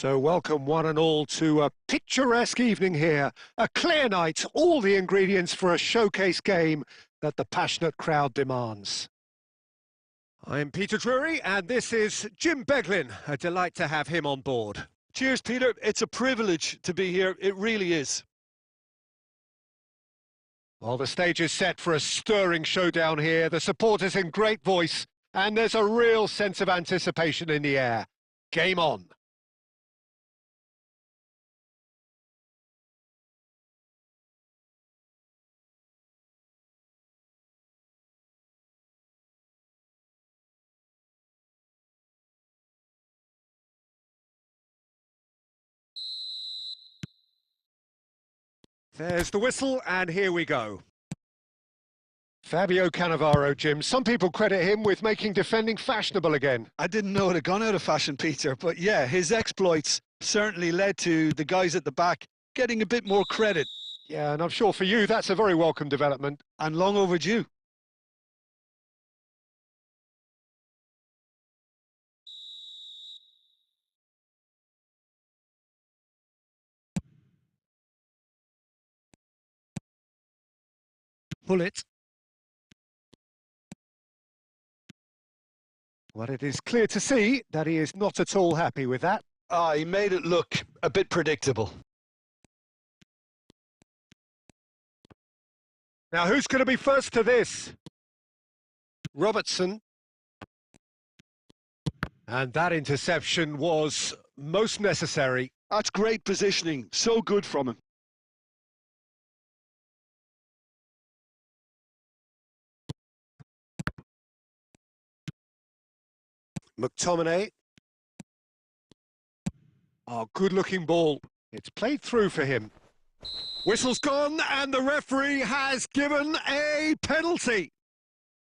So welcome one and all to a picturesque evening here. A clear night, all the ingredients for a showcase game that the passionate crowd demands. I'm Peter Drury and this is Jim Beglin. A delight to have him on board. Cheers, Peter. It's a privilege to be here. It really is. Well, the stage is set for a stirring showdown here. The supporters in great voice and there's a real sense of anticipation in the air. Game on. There's the whistle, and here we go. Fabio Cannavaro, Jim. Some people credit him with making defending fashionable again. I didn't know it had gone out of fashion, Peter, but yeah, his exploits certainly led to the guys at the back getting a bit more credit. Yeah, and I'm sure for you that's a very welcome development. And long overdue. Bullet. Well, it is clear to see that he is not at all happy with that. He made it look a bit predictable. Now, who's going to be first to this? Robertson. And that interception was most necessary. That's great positioning. So good from him. McTominay. Oh, good-looking ball. It's played through for him. Whistle's gone, and the referee has given a penalty.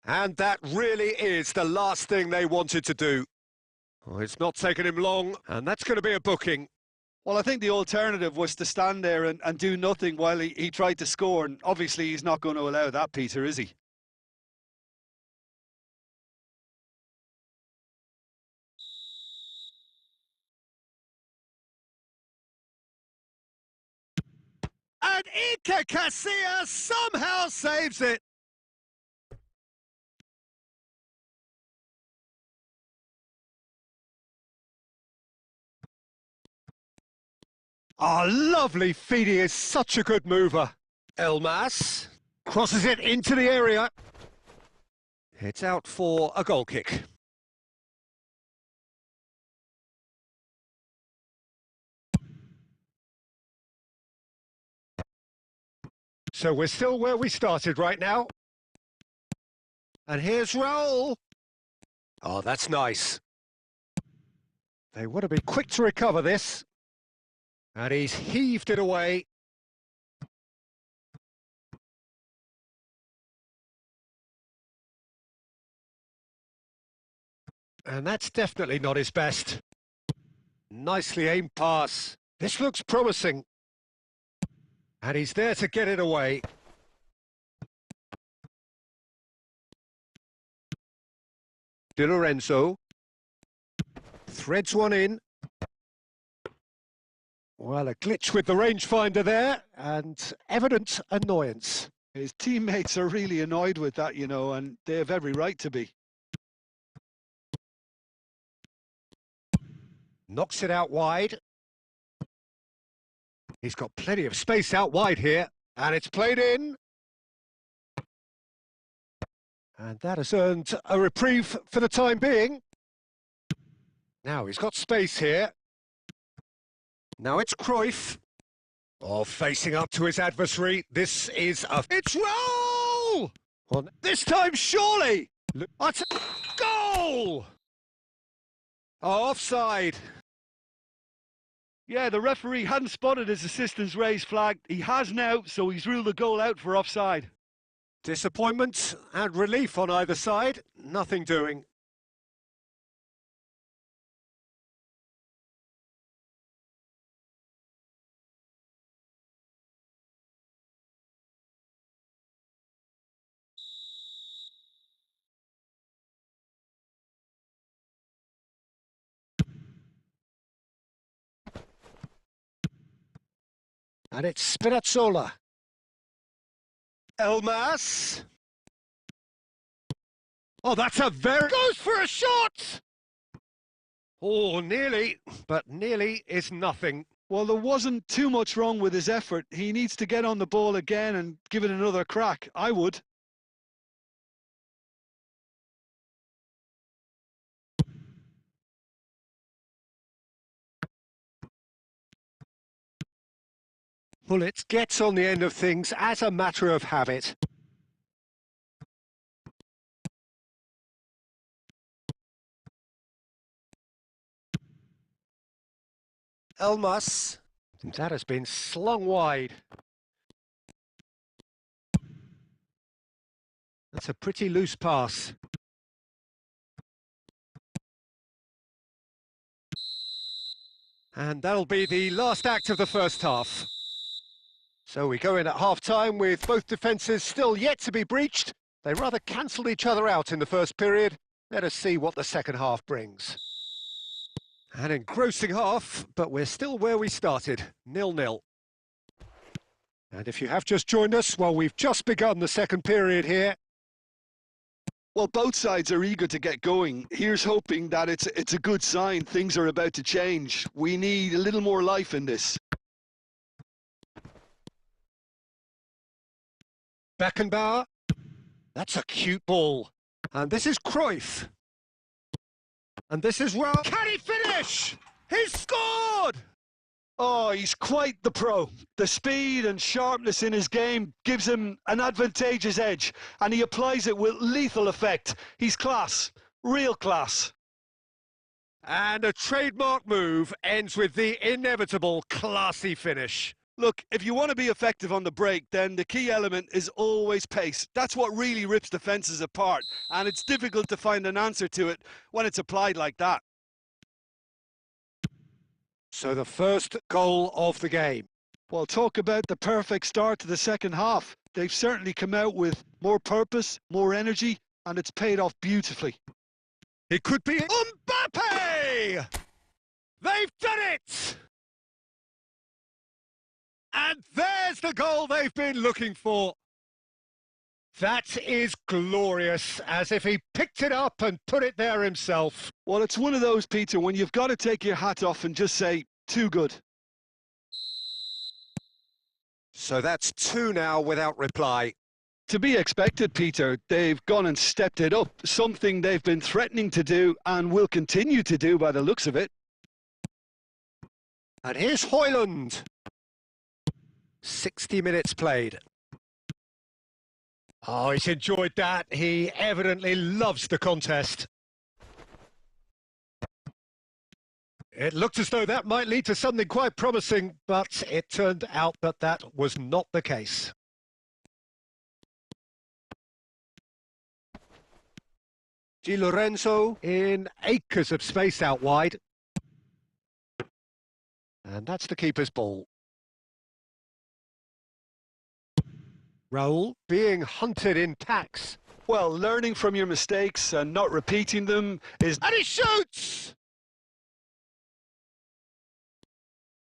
And that really is the last thing they wanted to do. Well, it's not taken him long, and that's going to be a booking. Well, I think the alternative was to stand there and do nothing while he tried to score, and obviously he's not going to allow that, Peter, is he? And Iker Casillas somehow saves it. Oh, lovely feed. He is such a good mover. Elmas crosses it into the area. It's out for a goal kick. So we're still where we started right now. And here's Raul. Oh, that's nice. They want to be quick to recover this. And he's heaved it away. And that's definitely not his best. Nicely aimed pass. This looks promising. And he's there to get it away. Di Lorenzo threads one in. Well, a glitch with the rangefinder there, and evident annoyance. His teammates are really annoyed with that, you know, and they have every right to be. Knocks it out wide. He's got plenty of space out wide here, and it's played in. And that has earned a reprieve for the time being. Now he's got space here. Now it's Cruyff. Oh, facing up to his adversary. This is a... It's Raul! Well, this time, surely! That's a goal! Oh, offside. Yeah, the referee hadn't spotted his assistant's raised flag. He has now, so he's ruled the goal out for offside. Disappointment and relief on either side. Nothing doing. And it's Spinazzola. Elmas. Oh, that's a very... Goes for a shot! Oh, nearly, but nearly is nothing. Well, there wasn't too much wrong with his effort. He needs to get on the ball again and give it another crack. I would. Bullet gets on the end of things as a matter of habit. Elmas. That has been slung wide. That's a pretty loose pass. And that'll be the last act of the first half. So we go in at half-time with both defences still yet to be breached. They rather cancelled each other out in the first period. Let us see what the second half brings. An engrossing half, but we're still where we started, 0-0. And if you have just joined us, well, we've just begun the second period here. Well, both sides are eager to get going. Here's hoping that it's a good sign. Things are about to change. We need a little more life in this. Beckenbauer. That's a cute ball. And this is Cruyff. And this is well. Can he finish? He's scored! Oh, he's quite the pro. The speed and sharpness in his game gives him an advantageous edge, and he applies it with lethal effect. He's class, real class. And a trademark move ends with the inevitable classy finish. Look, if you want to be effective on the break, then the key element is always pace. That's what really rips defences apart, and it's difficult to find an answer to it when it's applied like that. So the first goal of the game. Well, talk about the perfect start to the second half. They've certainly come out with more purpose, more energy, and it's paid off beautifully. It could be Mbappe! They've done it! And there's the goal they've been looking for. That is glorious, as if he picked it up and put it there himself. Well, it's one of those, Peter, when you've got to take your hat off and just say, too good. So that's 2 now without reply. To be expected, Peter. They've gone and stepped it up, something they've been threatening to do and will continue to do by the looks of it. And here's Højlund. 60 minutes played. Oh, he's enjoyed that. He evidently loves the contest. It looked as though that might lead to something quite promising, but it turned out that that was not the case. Di Lorenzo in acres of space out wide. And that's the keeper's ball. Raul being hunted in packs. Well, learning from your mistakes and not repeating them is... And he shoots!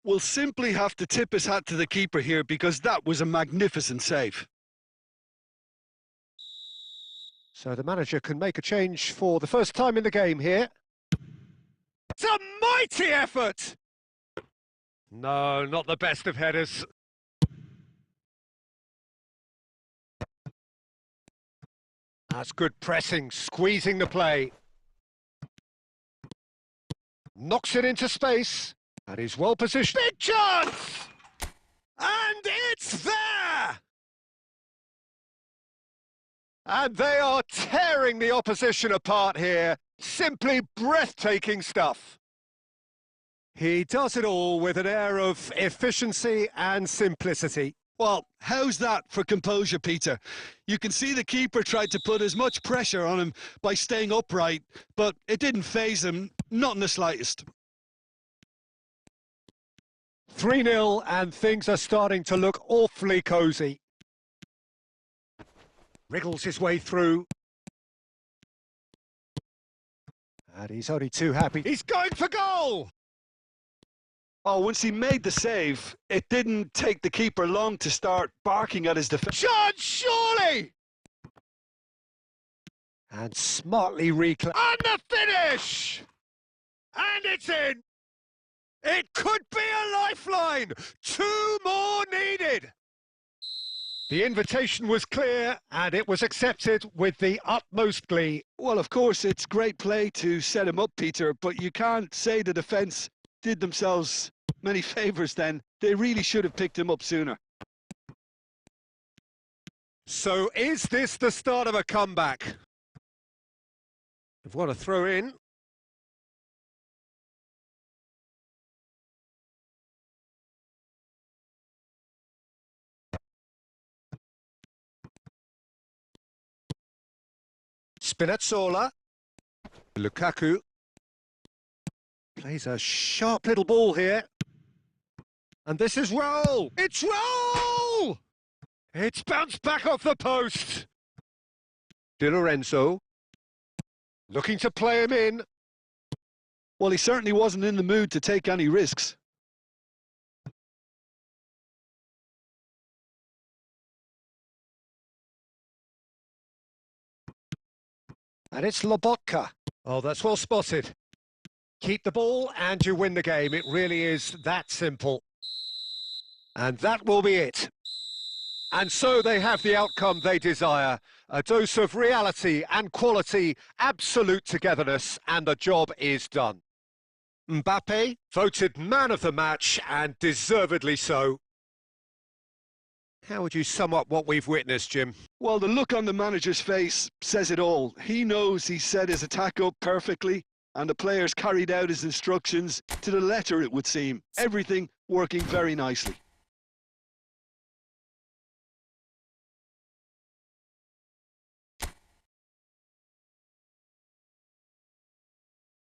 We'll simply have to tip his hat to the keeper here because that was a magnificent save. So the manager can make a change for the first time in the game here. It's a mighty effort! No, not the best of headers. That's good pressing, squeezing the play. Knocks it into space, and he's well positioned. Big chance! And it's there! And they are tearing the opposition apart here. Simply breathtaking stuff. He does it all with an air of efficiency and simplicity. Well, how's that for composure, Peter? You can see the keeper tried to put as much pressure on him by staying upright, but it didn't faze him, not in the slightest. 3-0, and things are starting to look awfully cosy. Wriggles his way through. And he's only too happy. He's going for goal! Oh, once he made the save, it didn't take the keeper long to start barking at his defence. Chance, surely! And smartly reclaimed. And the finish! And it's in! It could be a lifeline! 2 more needed! The invitation was clear and it was accepted with the utmost glee. Well, of course, it's great play to set him up, Peter, but you can't say the defence did themselves many favours then. They really should have picked him up sooner. So is this the start of a comeback? They've got to throw in. Spinazzola. Lukaku. Plays a sharp little ball here. And this is Roll! It's Roll! It's bounced back off the post. Di Lorenzo. Looking to play him in. Well, he certainly wasn't in the mood to take any risks. And it's Lobotka. Oh, that's well spotted. Keep the ball and you win the game. It really is that simple. And that will be it. And so they have the outcome they desire. A dose of reality and quality, absolute togetherness, and the job is done. Mbappe voted man of the match, and deservedly so. How would you sum up what we've witnessed, Jim? Well, the look on the manager's face says it all. He knows he set his attack up perfectly, and the players carried out his instructions to the letter, it would seem. Everything working very nicely.